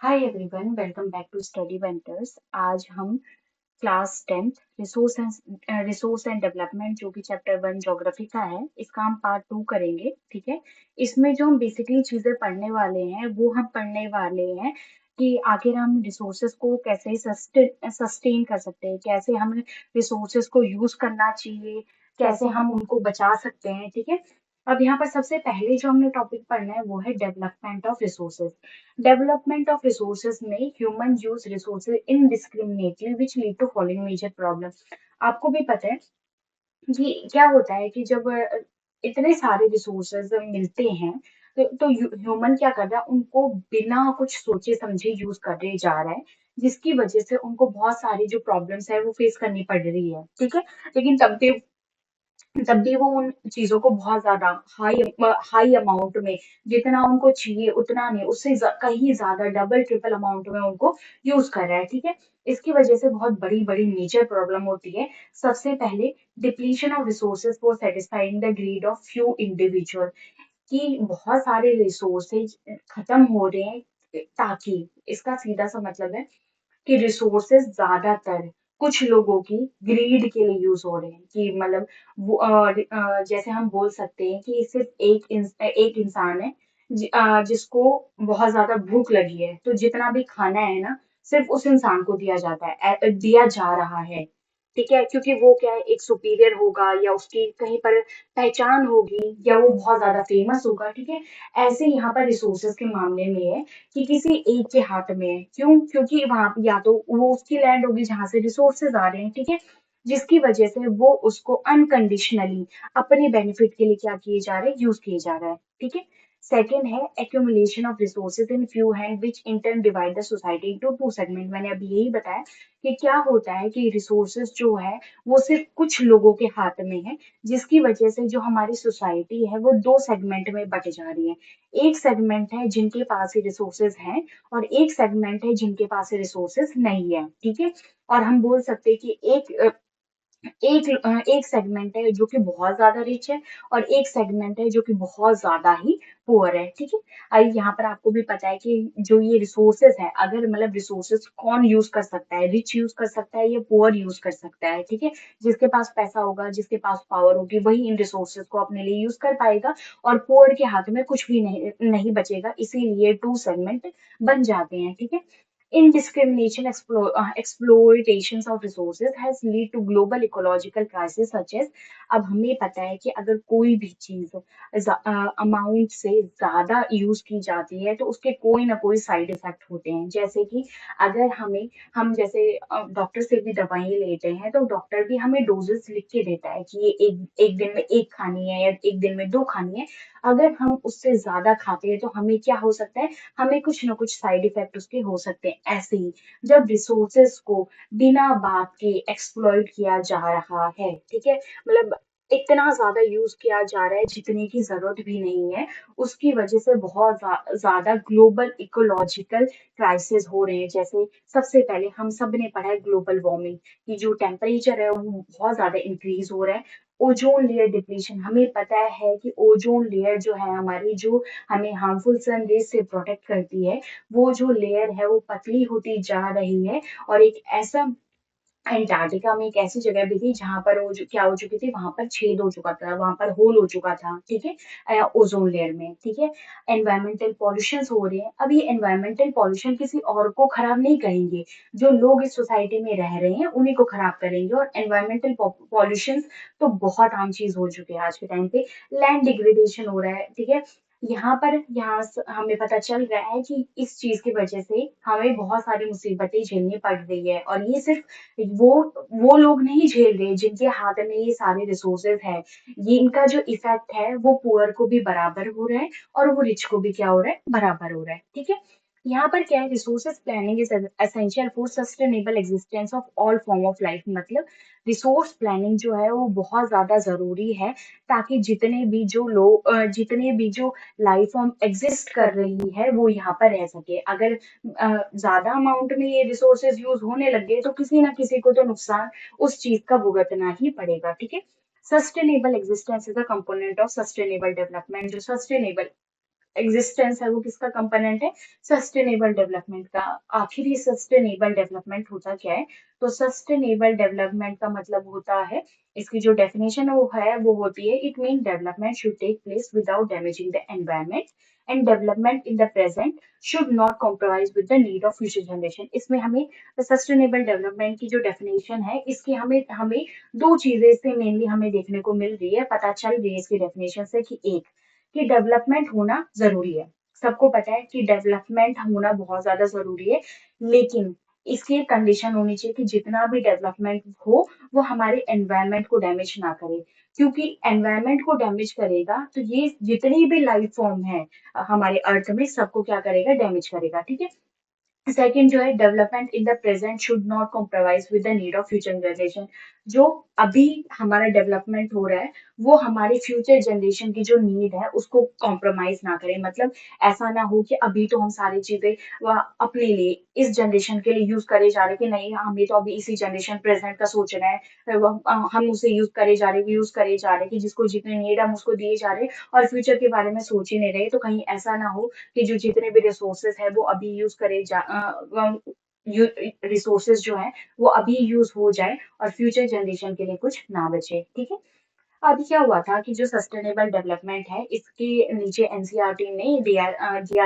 Hi everyone, welcome back to study venters. आज हम class 10th resource and development जो कि चैप्टर 1 ज्योग्राफी का है, इसका हम पार्ट 2 करेंगे। ठीक है। इसमें जो हम बेसिकली चीजें पढ़ने वाले हैं वो हम पढ़ने वाले हैं कि आखिर हम रिसोर्सेज को कैसे सस्टेन कर सकते हैं, कैसे हम रिसोर्सेज को यूज करना चाहिए, कैसे हम उनको बचा सकते हैं। ठीक है। अब यहाँ पर सबसे पहले जो हमने टॉपिक पढ़ना है वो है development of resources. Development of resources में human use resources indiscriminately which lead to following major problem। आपको भी पता है कि क्या होता है कि जब इतने सारे रिसोर्सेज मिलते हैं तो ह्यूमन क्या कर रहा है, उनको बिना कुछ सोचे समझे यूज करे जा रहा है, जिसकी वजह से उनको बहुत सारी जो प्रॉब्लम्स है वो फेस करनी पड़ रही है। ठीक है। लेकिन तब भी वो उन चीजों को बहुत ज्यादा हाई हाई अमाउंट में, जितना उनको चाहिए उतना नहीं, उससे कहीं ज्यादा डबल ट्रिपल अमाउंट में उनको यूज कर रहा है। ठीक है। इसकी वजह से बहुत बड़ी बड़ी मेजर प्रॉब्लम होती है। सबसे पहले depletion of resources for satisfying the greed of few individual, कि बहुत सारे रिसोर्सेज खत्म हो रहे हैं, ताकि इसका सीधा सा मतलब है कि रिसोर्सेज ज्यादातर कुछ लोगों की ग्रीड के लिए यूज हो रहे हैं, कि मतलब जैसे हम बोल सकते हैं कि सिर्फ एक इंसान है जिसको बहुत ज्यादा भूख लगी है, तो जितना भी खाना है ना, सिर्फ उस इंसान को दिया जाता है, दिया जा रहा है। ठीक है। क्योंकि वो क्या है, एक सुपीरियर होगा या उसकी कहीं पर पहचान होगी या वो बहुत ज्यादा फेमस होगा। ठीक है। ऐसे यहाँ पर रिसोर्सेज के मामले में है कि किसी एक के हाथ में है। क्यों? क्योंकि वहां या तो वो उसकी लैंड होगी जहां से रिसोर्सेज आ रहे हैं। ठीक है। जिसकी वजह से वो उसको अनकंडीशनली अपने बेनिफिट के लिए क्या किए जा रहे हैं, यूज किए जा रहा है। ठीक है। सेकेंड है accumulation of resources in few hand which in turn divide the society into two segment. मैंने अभी यही बताया कि क्या होता है कि रिसोर्सेज जो है वो सिर्फ कुछ लोगों के हाथ में है, जिसकी वजह से जो हमारी सोसाइटी है वो दो सेगमेंट में बट जा रही है। एक सेगमेंट है जिनके पास रिसोर्सेज हैं, और एक सेगमेंट है जिनके पास रिसोर्सेज नहीं है। ठीक है। और हम बोल सकते हैं कि एक सेगमेंट है जो कि बहुत ज्यादा रिच है, और एक सेगमेंट है जो कि बहुत ज्यादा ही पुअर है। ठीक है। यहाँ पर आपको भी पता है कि जो ये रिसोर्सेज है, अगर मतलब रिसोर्सेज कौन यूज कर सकता है, रिच यूज कर सकता है या पुअर यूज कर सकता है। ठीक है। जिसके पास पैसा होगा, जिसके पास पावर होगी, वही इन रिसोर्सेज को अपने लिए यूज कर पाएगा, और पुअर के हाथ में कुछ भी नहीं बचेगा। इसीलिए टू सेगमेंट बन जाते हैं। ठीक है। Indiscrimination exploitations of resources has lead to global ecological crisis such as। अब हमें पता है कि अगर कोई भी चीज अमाउंट से ज्यादा यूज की जाती है तो उसके कोई ना कोई साइड इफेक्ट होते हैं। जैसे कि अगर हम जैसे डॉक्टर से भी दवाई लेते हैं तो डॉक्टर भी हमें डोजेस लिख के देता है कि ये एक एक दिन में एक खानी है या एक दिन में दो खानी है। अगर हम उससे ज्यादा खाते हैं तो हमें क्या हो सकता है, हमें कुछ ना कुछ साइड इफेक्ट उसके हो सकते हैं। ऐसे ही जब रिसोर्सेस को बिना बात के एक्सप्लॉइट किया जा रहा है, ठीक है, मतलब इतना ज्यादा यूज किया जा रहा है जितने की जरूरत भी नहीं है, उसकी वजह से बहुत ज्यादा ग्लोबल इकोलॉजिकल क्राइसिस हो रहे हैं। जैसे सबसे पहले हम सब ने पढ़ा है ग्लोबल वार्मिंग, कि जो टेम्परेचर है वो बहुत ज्यादा इंक्रीज हो रहा है। ओजोन लेयर डिप्लीशन, हमें पता है कि ओजोन लेयर जो है हमारी, जो हमें हार्मफुल सन रेज से प्रोटेक्ट करती है, वो जो लेयर है वो पतली होती जा रही है। और एक ऐसा अंटार्कटिका में एक ऐसी जगह भी थी जहां पर वो क्या हो चुकी थी, वहां पर छेद हो चुका था, वहां पर होल हो चुका था। ठीक है। ओजोन लेयर में। ठीक है। एनवायरमेंटल पॉल्यूशन हो रहे हैं। अब ये एनवायरमेंटल पॉल्यूशन किसी और को खराब नहीं करेंगे, जो लोग इस सोसाइटी में रह रहे हैं उन्हीं को खराब करेंगे। और एनवायरमेंटल पॉल्यूशन तो बहुत आम चीज हो चुकी है आज के टाइम पे। लैंड डिग्रेडेशन हो रहा है। ठीक है। हमें पता चल रहा है कि इस चीज की वजह से हमें बहुत सारी मुसीबतें झेलनी पड़ रही है, और ये सिर्फ वो वो लोग नहीं झेल रहे जिनके हाथ में ये सारे रिसोर्सेज है। ये इनका जो इफेक्ट है वो पुअर को भी बराबर हो रहा है, और वो रिच को भी क्या हो रहा है, बराबर हो रहा है। ठीक है। यहाँ पर क्या है, resources planning is essential for sustainable existence of all form of life. मतलब रिसोर्स प्लानिंग जो है वो बहुत ज्यादा जरूरी है, ताकि जितने भी जो लाइफ फॉर्म एग्जिस्ट कर रही है वो यहाँ पर रह सके। अगर ज्यादा अमाउंट में ये रिसोर्सेज यूज होने लग गए तो किसी ना किसी को तो नुकसान उस चीज का भुगतना ही पड़ेगा। ठीक है। Sustainable existence is a component of sustainable development. जो सस्टेनेबल एग्जिस्टेंस है वो किसका कंपोनेंट है, सस्टेनेबल डेवलपमेंट का। आखिर ये सस्टेनेबल डेवलपमेंट होता क्या है, तो सस्टेनेबल डेवलपमेंट का मतलब होता है, इसकी जो डेफिनेशन वो होती है, it mean development should take place without damaging the environment and development in the present should not compromise with the need of future generation. इसमें हमें सस्टेनेबल डेवलपमेंट की जो डेफिनेशन है, इसकी हमें हमें दो चीजें इससे मेनली हमें देखने को मिल रही है, पता चल रही है इसकी डेफिनेशन से, कि एक, कि डेवलपमेंट होना जरूरी है। सबको पता है कि डेवलपमेंट होना बहुत ज्यादा जरूरी है, लेकिन इसकी एक कंडीशन होनी चाहिए कि जितना भी डेवलपमेंट हो वो हमारे एनवायरनमेंट को डैमेज ना करे, क्योंकि एनवायरनमेंट को डैमेज करेगा तो ये जितनी भी लाइफ फॉर्म है हमारे अर्थ में, सबको क्या करेगा, डैमेज करेगा, ठीक है। सेकंड जो है, development in the present should not compromise with the need of future generation. जो अभी हमारा डेवलपमेंट हो रहा है वो हमारे फ्यूचर जनरेशन की जो नीड है उसको कॉम्प्रोमाइज ना करे। मतलब ऐसा ना हो कि अभी तो हम सारी चीजें अपने लिए इस जनरेशन के लिए यूज करे जा रहे हैं, कि नहीं हमें तो अभी इसी जनरेशन प्रेजेंट का सोचना है, हम उसे यूज करे जा रहे हैं, कि जिसको जितनी नीड है हम उसको दिए जा रहे हैं और फ्यूचर के बारे में सोच ही नहीं रहे। तो कहीं ऐसा ना हो कि जो जितने भी रिसोर्सेज है वो अभी यूज करे रिसोर्सेज जो है वो अभी यूज हो जाए और फ्यूचर जनरेशन के लिए कुछ ना बचे, ठीक है। अभी क्या हुआ था कि जो सस्टेनेबल डेवलपमेंट है इसके नीचे एनसीईआरटी ने दिया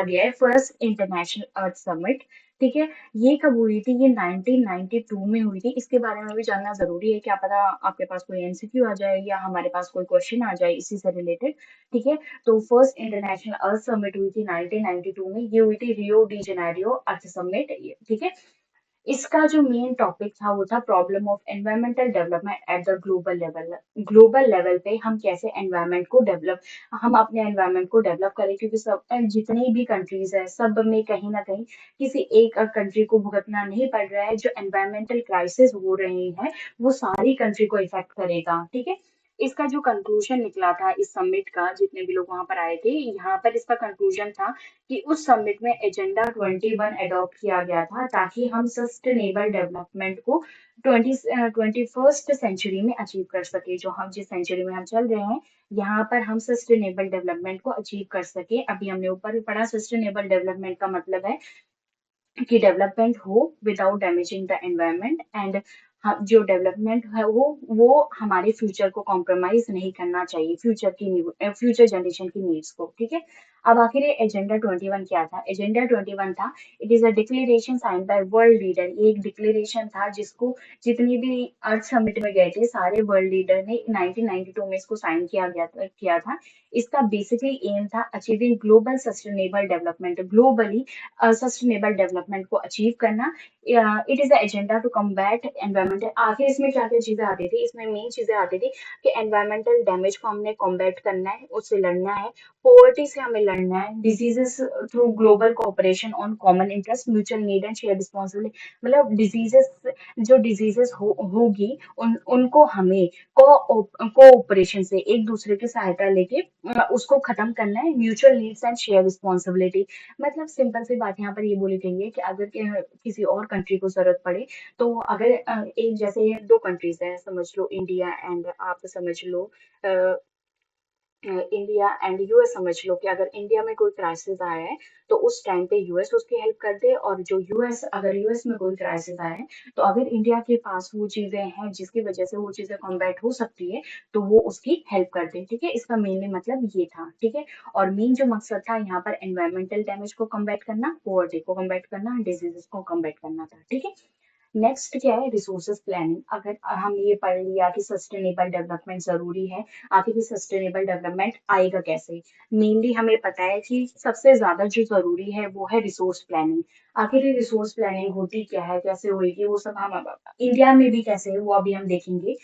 गया है फर्स्ट इंटरनेशनल अर्थ समिट, ठीक है। ये कब हुई थी, ये 1992 में हुई थी। इसके बारे में भी जानना जरूरी है, क्या पता आपके पास कोई एमसीक्यू आ जाए या हमारे पास कोई क्वेश्चन आ जाए इसी से रिलेटेड, ठीक है। तो फर्स्ट इंटरनेशनल अर्थ समिट हुई थी 1992 में, ये हुई थी रियो डी जेनेरियो अर्थ समिट, ठीक है। इसका जो मेन टॉपिक था वो था problem of environmental development at the global level. Global level पे हम कैसे एनवायरमेंट को डेवलप, हम अपने एनवायरमेंट को डेवलप करें, क्योंकि सब जितनी भी कंट्रीज है सब में कहीं ना कहीं किसी एक कंट्री को भुगतना नहीं पड़ रहा है। जो एनवायरमेंटल क्राइसिस हो रही है वो सारी कंट्री को इफेक्ट करेगा, ठीक है। इसका जो कंक्लूजन निकला था इस समिट का, जितने भी लोग वहां पर आए थे, यहाँ पर इसका कंक्लूजन था कि उस समिट में एजेंडा 21 अडॉप्ट किया गया था, ताकि हम सस्टेनेबल डेवलपमेंट को 21st सेंचुरी में अचीव कर सके। जो हम जिस सेंचुरी में हम चल रहे हैं यहाँ पर हम सस्टेनेबल डेवलपमेंट को अचीव कर सके। अभी हमने ऊपर भी पढ़ा, सस्टेनेबल डेवलपमेंट का मतलब है कि डेवलपमेंट हो without damaging the environment, and जो डेवलपमेंट है वो हमारे फ्यूचर को कॉम्प्रोमाइज नहीं करना चाहिए, फ्यूचर जनरेशन की नीड्स को, ठीक है। अब आखिर एजेंडा 21 क्या था, एजेंडा 21 था, it is a declaration sign by world leader. ये एक डिक्लेरेशन था जिसको जितनी भी अर्थ समिट में गए थे सारे वर्ल्ड लीडर ने 1992 में इसको साइन किया था। इसका बेसिकली एम था achieving global sustainable development, globally sustainable development को अचीव करना। It is the agenda to combat environmental. आखिर इसमें क्या क्या चीजें आती थी, इसमें मेन चीजें आती थी कि एनवायरमेंटल डैमेज को हमने कॉम्बैट करना है, उससे लड़ना है, पोवर्टी से हमें लड़ना है, diseases through global cooperation on common interest, mutual need and share responsibility. मतलब डिजीजेस होगी उनको हमें कोऑपरेशन से एक दूसरे की सहायता लेके उसको खत्म करना है, mutual needs and share responsibility. मतलब सिंपल सी बात यहाँ पर ये बोली गई है कि अगर किसी और कंट्री को जरूरत पड़े, तो अगर एक जैसे दो कंट्रीज है, समझ लो इंडिया एंड आप समझ लो इंडिया एंड यूएस, समझ लो कि अगर इंडिया में कोई क्राइसिस आया है तो उस टाइम पे यूएस उसकी हेल्प कर दे, और जो यूएस अगर यूएस में कोई क्राइसिस आया है तो अगर इंडिया के पास वो चीजें हैं जिसकी वजह से वो चीजें कॉम्बैट हो सकती है तो वो उसकी हेल्प कर दे, ठीक है। इसका मेनली मतलब ये था, ठीक है। और मेन जो मकसद था यहाँ पर एनवायरमेंटल डैमेज को कम्बैट करना, पोवर्टी को कम्बैट करना, डिजीजेस को कम्बैट करना था, ठीक है। नेक्स्ट क्या है, रिसोर्सेज प्लानिंग। अगर हम ये पढ़ लिया कि सस्टेनेबल डेवलपमेंट जरूरी है, आखिर ये सस्टेनेबल डेवलपमेंट आएगा कैसे। मेनली हमें पता है कि सबसे ज्यादा जो जरूरी है वो है रिसोर्स प्लानिंग। आखिर ये रिसोर्स प्लानिंग होती क्या है, कैसे होगी, वो सब हम इंडिया में भी कैसे है वो अभी हम देखेंगे।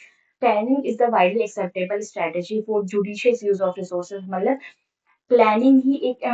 Planning is the widely acceptable strategy for judicious use of resources. मतलब प्लानिंग ही एक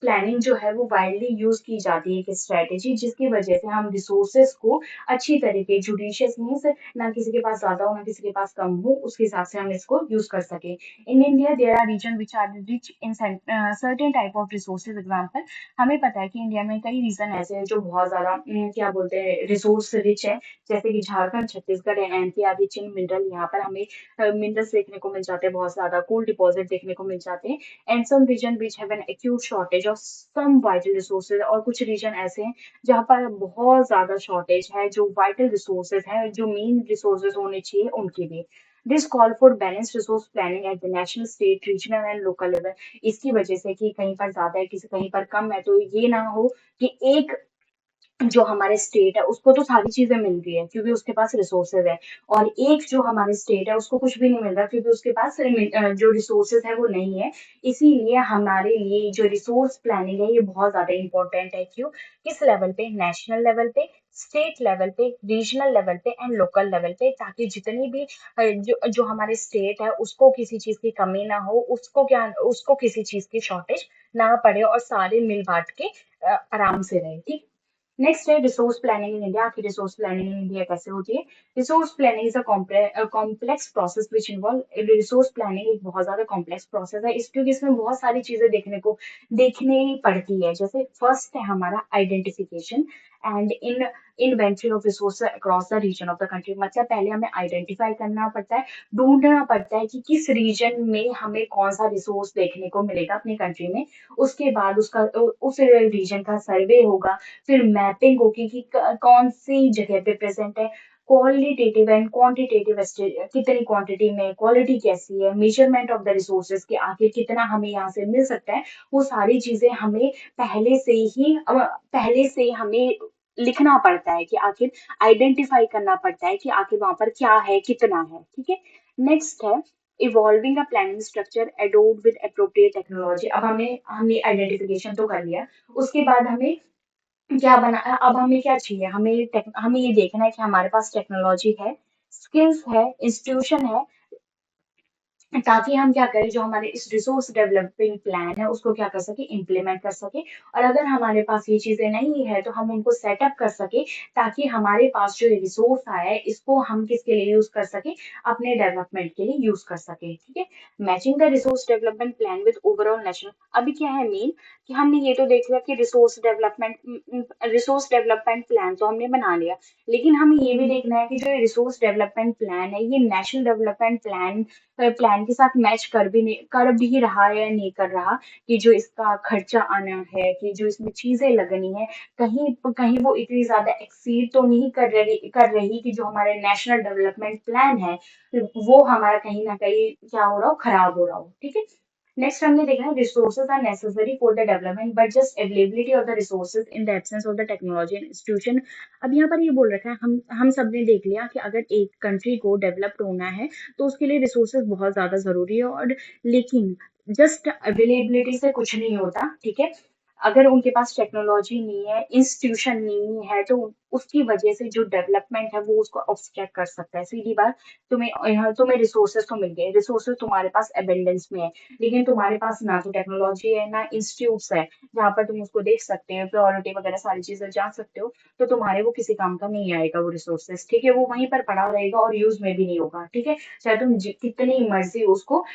प्लानिंग जो है वो वाइडली यूज की जाती है एक स्ट्रेटेजी, जिसकी वजह से हम रिसोर्सेस को अच्छी तरीके जुडिशियस मीन्स ना किसी के पास ज्यादा हो ना किसी के पास कम हो, उसके हिसाब से हम इसको यूज कर सके। In India there are region which are rich in certain type of resources. Example, हमें पता है कि इंडिया में कई रीजन ऐसे हैं जो बहुत ज्यादा क्या बोलते हैं रिसोर्स रिच है, जैसे कि झारखंड, छत्तीसगढ़, एमपी आदि चिन मिनरल, यहाँ पर हमें मिनरल्स देखने को मिल जाते हैं, बहुत ज्यादा कोल डिपॉजिट देखने को मिल जाते हैं। And some region which have an acute shortage of some vital resources, और कुछ रीजन ऐसे हैं जहाँ पर बहुत ज्यादा शॉर्टेज है जो वाइटल रिसोर्सेज है, जो मेन रिसोर्सेज होने चाहिए उनकी भी। This call for balance resource planning at the national, state, regional and local level. इसकी वजह से कि कहीं पर ज्यादा है किसी कहीं पर कम है, तो ये ना हो कि एक जो हमारे स्टेट है उसको तो सारी चीजें मिल रही है क्योंकि उसके पास रिसोर्सेज है, और एक जो हमारे स्टेट है उसको कुछ भी नहीं मिल रहा क्योंकि उसके पास जो रिसोर्सेज है वो नहीं है। इसीलिए हमारे लिए जो रिसोर्स प्लानिंग है ये बहुत ज्यादा इंपॉर्टेंट है। क्यों? किस लेवल पे? नेशनल लेवल पे, स्टेट लेवल पे, रीजनल लेवल पे एंड लोकल लेवल पे, ताकि जितनी भी जो जो हमारे स्टेट है उसको किसी चीज की कमी ना हो, उसको किसी चीज की शॉर्टेज ना पड़े, और सारे मिल बांट के आराम से रहे। ठीक। नेक्स्ट है रिसोर्स प्लानिंग इन इंडिया। आखिर रिसोर्स प्लानिंग इन इंडिया कैसे होती है? Resource planning is a complex process which involve. Resource planning एक बहुत ज्यादा कॉम्प्लेक्स प्रोसेस है, इस क्योंकि इसमें बहुत सारी चीजें देखने पड़ती है। जैसे फर्स्ट है हमारा identification and in inventory of resource across the region of the country. मतलब पहले हमें आइडेंटिफाई करना पड़ता है, ढूंढना पड़ता है कि किस रीजन में हमें कौन सा रिसोर्स देखने को मिलेगा अपनी कंट्री में। उसके बाद उसका उस रीजन का सर्वे होगा, फिर मैपिंग होगी कि कौन सी जगह पे प्रेजेंट है, क्वालिटेटिव एंड क्वांटिटेटिव, कितनी क्वांटिटी में, क्वालिटी कैसी है, मेजरमेंट ऑफ द रिसोर्सेज के आखिर कितना हमें यहाँ से मिल सकता है। वो सारी चीजें हमें पहले से हमें लिखना पड़ता है कि आखिर आइडेंटिफाई करना पड़ता है कि आखिर वहां पर क्या है, कितना है। ठीक है। नेक्स्ट है evolving a planning structure adopt with appropriate technology. अब हमने हमने आइडेंटिफिकेशन तो कर लिया, उसके बाद हमें क्या बना, अब हमें क्या चाहिए, हमें ये देखना है कि हमारे पास टेक्नोलॉजी है, स्किल्स है, इंस्टीट्यूशन है, ताकि हम क्या करें, जो हमारे इस रिसोर्स डेवलपिंग प्लान है उसको क्या कर सके, इम्प्लीमेंट कर सके। और अगर हमारे पास ये चीजें नहीं है तो हम उनको सेटअप कर सके, ताकि हमारे पास जो रिसोर्स आया है इसको हम किसके लिए यूज कर सके, अपने डेवलपमेंट के लिए यूज कर सके। ठीक है। Matching the resource development plan with overall national. अभी क्या है मेन, कि हमने ये तो देख लिया कि रिसोर्स डेवलपमेंट प्लान तो हमने बना लिया, लेकिन हमें ये भी देखना है कि जो रिसोर्स डेवलपमेंट प्लान है ये नेशनल डेवलपमेंट प्लान के साथ मैच कर भी रहा है या नहीं कर रहा, कि जो इसका खर्चा आना है, कि जो इसमें चीजें लगनी है, कहीं कहीं वो इतनी ज्यादा एक्सीड तो नहीं कर रही कि जो हमारे नेशनल डेवलपमेंट प्लान है वो हमारा कहीं ना कहीं क्या हो रहा हो, खराब हो रहा हो। ठीक है। नेक्स्ट हमने देखा है resources are necessary for the development but just availability of the resources in the absence of the technology and institution. अब यहाँ पर ये बोल रखा है, हम सब ने देख लिया कि अगर एक कंट्री को डेवलप्ड होना है तो उसके लिए रिसोर्सेज बहुत ज्यादा जरूरी है, और लेकिन जस्ट अवेलेबिलिटी से कुछ नहीं होता। ठीक है। अगर उनके पास टेक्नोलॉजी नहीं है, इंस्टीट्यूशन नहीं है, तो उसकी वजह से जो डेवलपमेंट है वो उसको ऑब्स्ट्रैक्ट कर सकता है। सीधी बात, तुम्हें रिसोर्सेज तो मिल गए, रिसोर्सेज तुम्हारे पास एबेंडेंस में है, लेकिन तुम्हारे पास ना तो टेक्नोलॉजी है ना इंस्टीट्यूट्स है जहाँ पर तुम उसको देख सकते हो, प्योरिटी वगैरह सारी चीजें जान सकते हो, तो तुम्हारे वो किसी काम का नहीं आएगा वो रिसोर्सेज। ठीक है। वो वहीं पर पड़ा रहेगा और यूज में भी नहीं होगा। ठीक है। चाहे तुम कितनी मर्जी उसको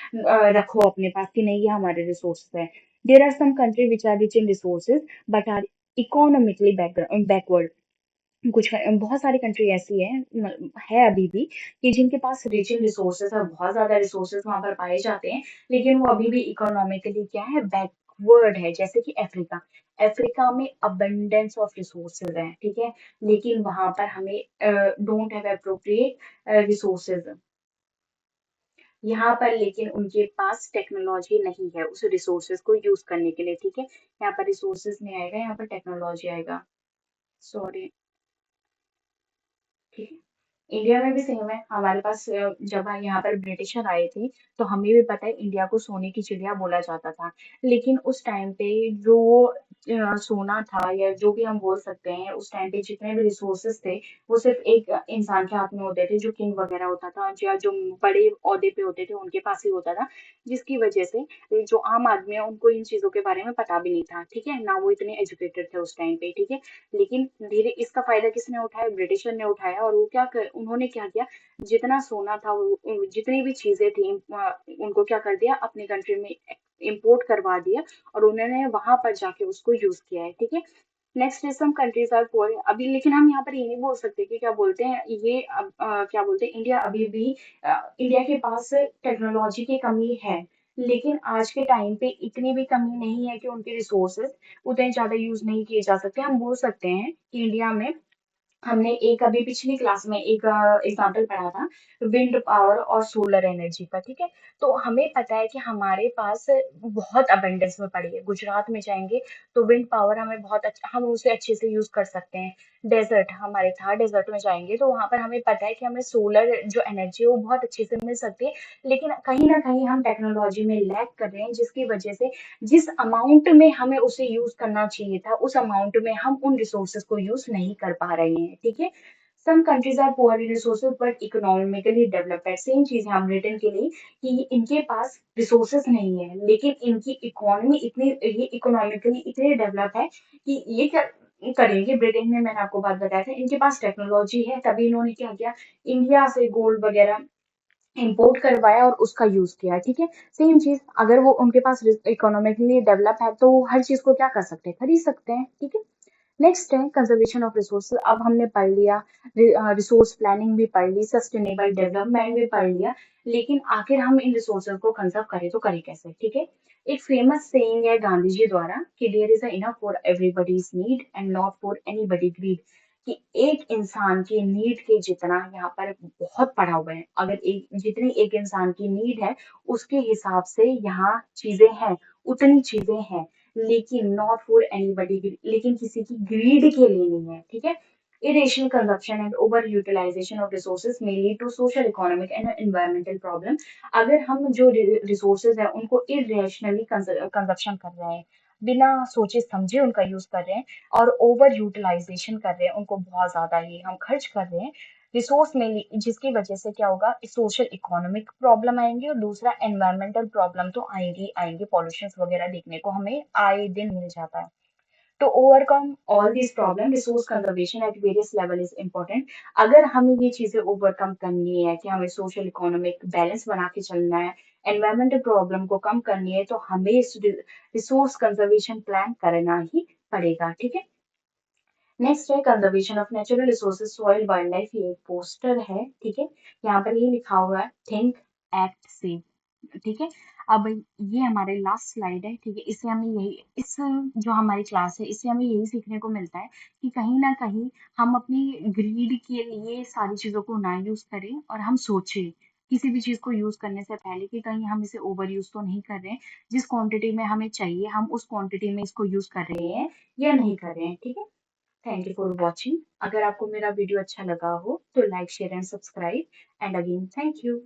रखो अपने पास कि नहीं ये हमारे रिसोर्सेज है। There are some country which are rich in resources but are economically backward. बहुत सारी कंट्री ऐसी है अभी भी, कि जिनके पास रिच इन रिसोर्सेज है, बहुत ज्यादा रिसोर्सेज वहां पर पाए जाते हैं, लेकिन वो अभी भी इकोनॉमिकली क्या है, बैकवर्ड है। जैसे कि अफ्रीका, अफ्रीका में अबंडेंस ऑफ रिसोर्सेज है। ठीक है। लेकिन वहां पर हमें डोंट हैव अप्रोप्रिएट रिसोर्सेज यहाँ पर, लेकिन उनके पास टेक्नोलॉजी नहीं है उस रिसोर्सेज को यूज करने के लिए। ठीक है। यहाँ पर रिसोर्सेज नहीं आएगा, यहाँ पर टेक्नोलॉजी आएगा। सॉरी। ठीक है। इंडिया में भी सेम है, हमारे पास जब यहाँ पर ब्रिटिशर आए थे तो हमें भी पता है इंडिया को सोने की चिड़िया बोला जाता था, लेकिन उस टाइम पे जो सोना था या जो भी हम बोल सकते हैं, उस टाइम पे जितने भी रिसोर्सेज थे वो सिर्फ एक इंसान के हाथ में होते थे, जो किंग वगैरह होता था या जो बड़े ओहदे पे होते थे उनके पास ही होता था, जिसकी वजह से जो आम आदमी है उनको इन चीजों के बारे में पता भी नहीं था, ठीक है ना, वो इतने एजुकेटेड थे उस टाइम पे, ठीक है। लेकिन धीरे इसका फायदा किसने उठाया? ब्रिटिशर ने उठाया। और वो उन्होंने क्या किया, जितना सोना था जितनी भी चीजें थी उनको क्या कर दिया, अपनी कंट्री में इम्पोर्ट करवा दिया और उन्होंने वहां पर जाके उसको यूज किया है, ठीक है। Next is some countries are poor. अभी लेकिन हम यहाँ पर ये नहीं बोल सकते कि क्या बोलते हैं ये क्या बोलते हैं, इंडिया अभी भी इंडिया के पास टेक्नोलॉजी की कमी है, लेकिन आज के टाइम पे इतनी भी कमी नहीं है कि उनके रिसोर्सेज उतने ज्यादा यूज नहीं किए जा सकते। हम बोल सकते हैं कि इंडिया में हमने एक अभी पिछली क्लास में एक एग्जाम्पल पढ़ा था विंड पावर और सोलर एनर्जी का, ठीक है। तो हमें पता है कि हमारे पास बहुत अबंडेंस में पड़ी है। गुजरात में जाएंगे तो विंड पावर हमें बहुत अच्छा, हम उसे अच्छे से यूज कर सकते हैं। डेजर्ट हमारे था, डेजर्ट में जाएंगे तो वहां पर हमें पता है कि हमें सोलर जो एनर्जी है वो बहुत अच्छे से मिल सकती है। लेकिन कहीं ना कहीं हम टेक्नोलॉजी में लैग कर रहे हैं, जिसकी वजह से जिस अमाउंट में हमें उसे यूज करना चाहिए था उस अमाउंट में हम उन रिसोर्सेज को यूज नहीं कर पा रहे हैं, ठीक है। Some countries are poor in resources but economically developed है। सेम चीज है हम ब्रिटेन के लिए कि इनके पास रिसोर्सेज नहीं है, लेकिन इनकी इकोनॉमी इतनी, ये इकोनॉमिकली इतने डेवलप है कि ये क्या करेंगे। ब्रिटेन में मैंने आपको बात बताया था, इनके पास टेक्नोलॉजी है, तभी इन्होंने क्या किया, इंडिया से गोल्ड वगैरह इम्पोर्ट करवाया और उसका यूज किया, ठीक है। सेम चीज अगर वो उनके पास इकोनॉमिकली डेवलप है तो वो हर चीज को क्या कर सकते हैं, खरीद सकते हैं, ठीक है। नेक्स्ट है कंजर्वेशन ऑफ रिसोर्सेज। अब हमने पढ़ लिया, रिसोर्स प्लानिंग भी पढ़ ली, सस्टेनेबल डेवलपमेंट भी पढ़ लिया, लेकिन आखिर हम इन रिसोर्सेज को कंजर्व करें तो करें कैसे, ठीक है। एक फेमस सेइंग है गांधी जी द्वारा कि there is enough for everybody's need and not for anybody greed, कि एक इंसान की नीड के जितना यहाँ पर बहुत पड़ा हुआ है। अगर एक जितनी एक इंसान की नीड है उसके हिसाब से यहाँ चीजें हैं, उतनी चीजें हैं, लेकिन नॉट फॉर एनीबॉडी, लेकिन किसी की ग्रीड के लिए नहीं है, ठीक है। irrational consumption and over utilization of resources may lead to social economic and environmental problem। अगर हम जो रिसोर्सेज है उनको irrationally कंजप्शन कर रहे हैं, बिना सोचे समझे उनका यूज कर रहे हैं और ओवर यूटिलाइजेशन कर रहे हैं, उनको बहुत ज्यादा ही हम खर्च कर रहे हैं रिसोर्स में, जिसकी वजह से क्या होगा, सोशल इकोनॉमिक प्रॉब्लम आएंगे और दूसरा एनवायरमेंटल प्रॉब्लम तो आएंगी आएंगे। पॉल्यूशन वगैरह देखने को हमें आए दिन मिल जाता है। To overcome all these problems, resource conservation at various level is important। अगर हमें ये चीजें ओवरकम करनी है कि हमें सोशल इकोनॉमिक बैलेंस बना के चलना है, एनवायरमेंटल प्रॉब्लम को कम करनी है, तो हमें रिसोर्स कंजर्वेशन प्लान करना ही पड़ेगा, ठीक है। नेक्स्ट है conservation of natural resources soil wild life. ये एक पोस्टर है, ठीक है। यहाँ पर ये लिखा हुआ है थिंक एक्ट सेव, ठीक है। अब ये हमारे लास्ट स्लाइड है, ठीक है। इससे हमें यही, इस जो हमारी क्लास है इससे हमें यही सीखने को मिलता है कि कहीं ना कहीं हम अपनी ग्रीड के लिए सारी चीजों को ना यूज करें और हम सोचें किसी भी चीज को यूज करने से पहले कि कहीं हम इसे ओवर यूज तो नहीं कर रहे हैं, जिस क्वांटिटी में हमें चाहिए हम उस क्वांटिटी में इसको यूज कर रहे हैं या नहीं कर रहे हैं, ठीक है। Thank you for watching. अगर आपको मेरा वीडियो अच्छा लगा हो तो like share and subscribe, and again thank you.